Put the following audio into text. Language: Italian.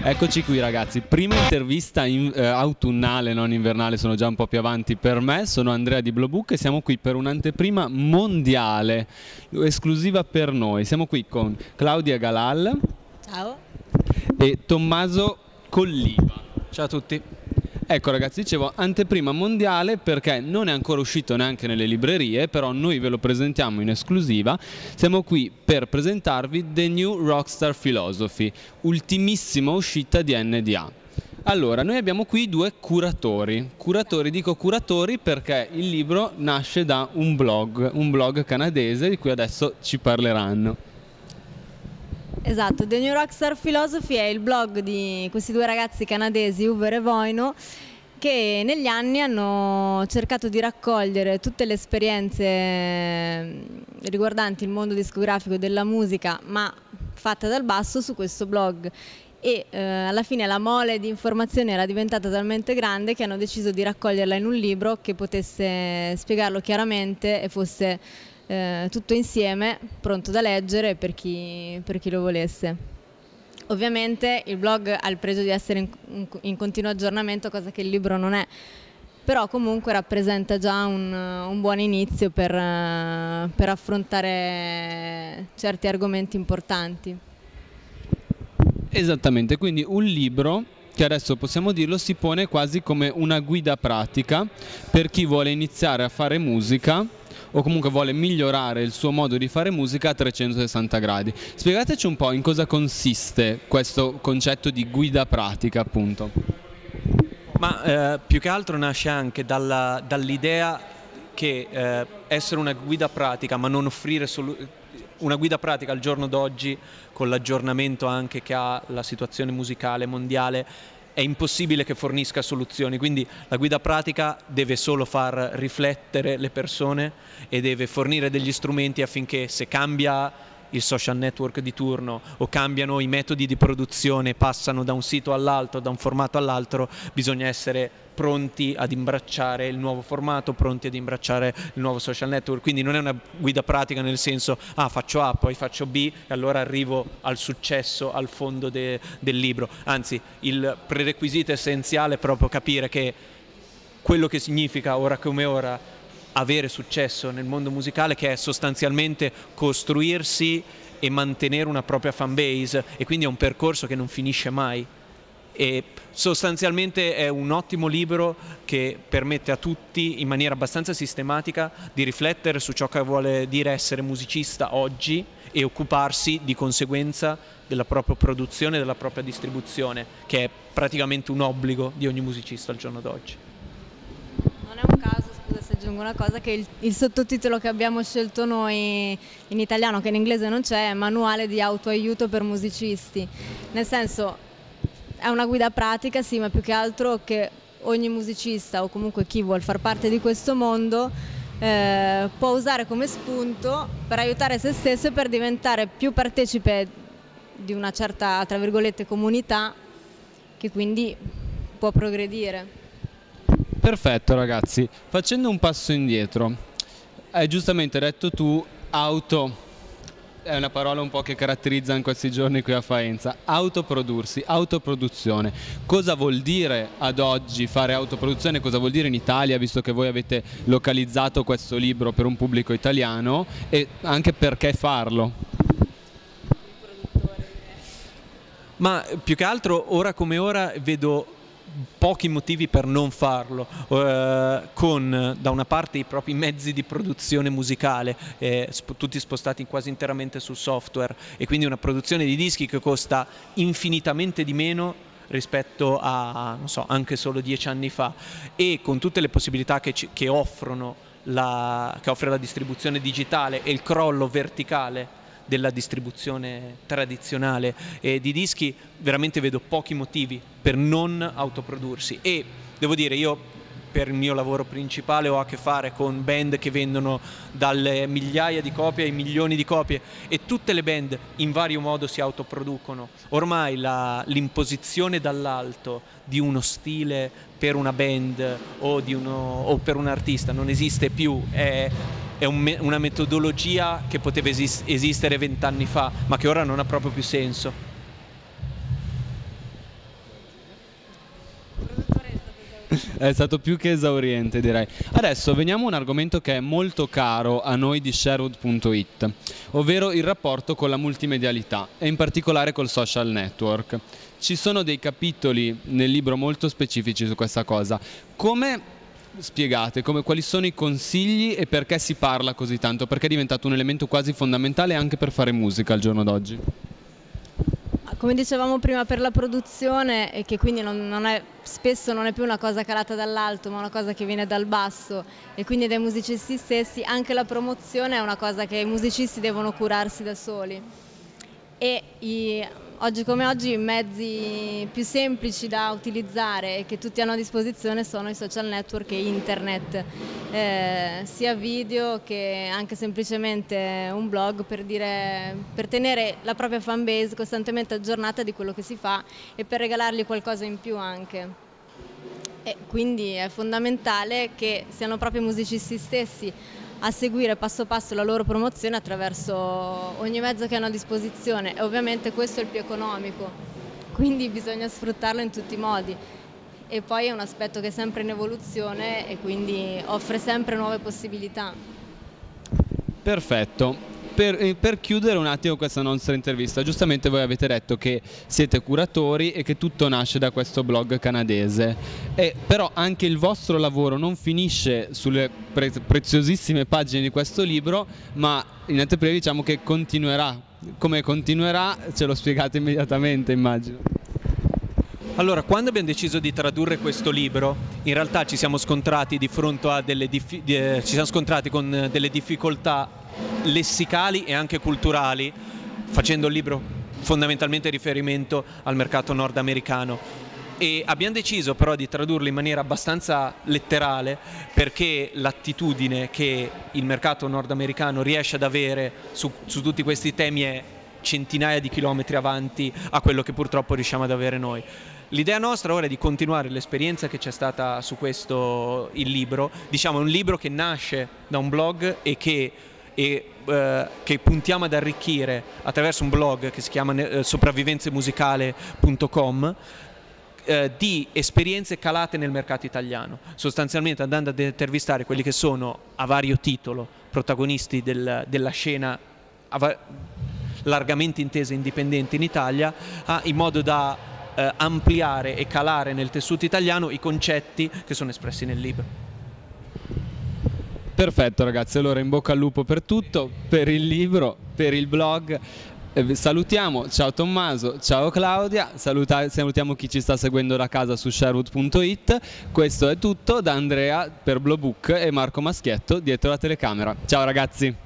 Eccoci qui ragazzi, prima intervista autunnale, non invernale, sono già un po' più avanti per me, sono Andrea di Blowbook e siamo qui per un'anteprima mondiale, esclusiva per noi. Siamo qui con Claudia Galal. Ciao. E Tommaso Colliva. Ciao a tutti. Ecco ragazzi, dicevo anteprima mondiale perché non è ancora uscito neanche nelle librerie, però noi ve lo presentiamo in esclusiva. Siamo qui per presentarvi The New Rockstar Philosophy, ultimissima uscita di NDA. Allora, noi abbiamo qui due curatori. Dico curatori perché il libro nasce da un blog canadese di cui adesso ci parleranno. Esatto, The New Rockstar Philosophy è il blog di questi due ragazzi canadesi, Uber e Voino, che negli anni hanno cercato di raccogliere tutte le esperienze riguardanti il mondo discografico della musica, ma fatta dal basso, su questo blog. E alla fine la mole di informazioni era diventata talmente grande che hanno deciso di raccoglierla in un libro che potesse spiegarlo chiaramente e fosse tutto insieme, pronto da leggere per chi lo volesse. Ovviamente il blog ha il pregio di essere in continuo aggiornamento, cosa che il libro non è, però comunque rappresenta già un buon inizio per affrontare certi argomenti importanti. Esattamente, quindi un libro che adesso possiamo dirlo si pone quasi come una guida pratica per chi vuole iniziare a fare musica o comunque vuole migliorare il suo modo di fare musica a 360 gradi. Spiegateci un po' in cosa consiste questo concetto di guida pratica, appunto. Ma più che altro nasce anche dall'idea che essere una guida pratica, ma non offrire solo una guida pratica al giorno d'oggi, con l'aggiornamento anche che ha la situazione musicale mondiale, è impossibile che fornisca soluzioni, quindi la guida pratica deve solo far riflettere le persone e deve fornire degli strumenti affinché, se cambia il social network di turno o cambiano i metodi di produzione, passano da un sito all'altro, da un formato all'altro, bisogna essere pronti ad imbracciare il nuovo formato, pronti ad imbracciare il nuovo social network. Quindi non è una guida pratica nel senso faccio A, poi faccio B e allora arrivo al successo, al fondo del libro. Anzi, il prerequisito essenziale è proprio capire che quello che significa ora come ora avere successo nel mondo musicale, che è sostanzialmente costruirsi e mantenere una propria fanbase, e quindi è un percorso che non finisce mai. E sostanzialmente è un ottimo libro che permette a tutti in maniera abbastanza sistematica di riflettere su ciò che vuole dire essere musicista oggi e occuparsi di conseguenza della propria produzione e della propria distribuzione, che è praticamente un obbligo di ogni musicista al giorno d'oggi. Non è un caso, scusa se aggiungo una cosa, che il sottotitolo che abbiamo scelto noi in italiano, che in inglese non c'è, è Manuale di autoaiuto per musicisti. Nel senso, è una guida pratica, sì, ma più che altro che ogni musicista o comunque chi vuol far parte di questo mondo può usare come spunto per aiutare se stesso e per diventare più partecipe di una certa, tra virgolette, comunità, che quindi può progredire. Perfetto ragazzi, facendo un passo indietro, hai giustamente detto tu auto, è una parola un po' che caratterizza in questi giorni qui a Faenza, autoprodursi, autoproduzione. Cosa vuol dire ad oggi fare autoproduzione? Cosa vuol dire in Italia, visto che voi avete localizzato questo libro per un pubblico italiano, e anche perché farlo? Ma più che altro ora come ora vedo pochi motivi per non farlo, con da una parte i propri mezzi di produzione musicale, tutti spostati quasi interamente sul software, e quindi una produzione di dischi che costa infinitamente di meno rispetto a, non so, anche solo 10 anni fa, e con tutte le possibilità che offre la distribuzione digitale e il crollo verticale della distribuzione tradizionale di dischi, veramente vedo pochi motivi per non autoprodursi. E devo dire, io per il mio lavoro principale ho a che fare con band che vendono dalle migliaia di copie ai milioni di copie, e tutte le band in vario modo si autoproducono. Ormai l'imposizione dall'alto di uno stile per una band o per un artista non esiste più, è una metodologia che poteva esistere 20 anni fa, ma che ora non ha proprio più senso. È stato più che esauriente, direi. Adesso veniamo a un argomento che è molto caro a noi di Sherwood.it, ovvero il rapporto con la multimedialità e in particolare col social network. Ci sono dei capitoli nel libro molto specifici su questa cosa. Come spiegate, quali sono i consigli e perché si parla così tanto? Perché è diventato un elemento quasi fondamentale anche per fare musica al giorno d'oggi? Come dicevamo prima, per la produzione, e che quindi spesso non è più una cosa calata dall'alto ma una cosa che viene dal basso e quindi dai musicisti stessi, anche la promozione è una cosa che i musicisti devono curarsi da soli. E oggi come oggi i mezzi più semplici da utilizzare e che tutti hanno a disposizione sono i social network e internet, sia video che anche semplicemente un blog per tenere la propria fanbase costantemente aggiornata di quello che si fa e per regalargli qualcosa in più anche. E quindi è fondamentale che siano proprio i musicisti stessi a seguire passo passo la loro promozione attraverso ogni mezzo che hanno a disposizione, e ovviamente questo è il più economico, quindi bisogna sfruttarlo in tutti i modi. E poi è un aspetto che è sempre in evoluzione e quindi offre sempre nuove possibilità. Perfetto. Per chiudere un attimo questa nostra intervista, giustamente voi avete detto che siete curatori e che tutto nasce da questo blog canadese, però anche il vostro lavoro non finisce sulle preziosissime pagine di questo libro, ma in anteprima diciamo che continuerà. Come continuerà ce lo spiegate immediatamente, immagino. Allora, quando abbiamo deciso di tradurre questo libro, in realtà ci siamo scontrati di fronte a con delle difficoltà lessicali e anche culturali, facendo il libro fondamentalmente riferimento al mercato nordamericano, e abbiamo deciso però di tradurlo in maniera abbastanza letterale, perché l'attitudine che il mercato nordamericano riesce ad avere su tutti questi temi è centinaia di chilometri avanti a quello che purtroppo riusciamo ad avere noi. L'idea nostra ora è di continuare l'esperienza che c'è stata su questo, il libro. Diciamo è un libro che nasce da un blog e che puntiamo ad arricchire attraverso un blog che si chiama sopravvivenzemusicale.com, di esperienze calate nel mercato italiano, sostanzialmente andando ad intervistare quelli che sono a vario titolo protagonisti della scena largamente intesa indipendente in Italia, in modo da ampliare e calare nel tessuto italiano i concetti che sono espressi nel libro. Perfetto ragazzi, allora in bocca al lupo per tutto, per il libro, per il blog. Salutiamo, ciao Tommaso, ciao Claudia, salutiamo chi ci sta seguendo da casa su Sherwood.it. Questo è tutto da Andrea per Blowbook e Marco Maschietto dietro la telecamera. Ciao ragazzi!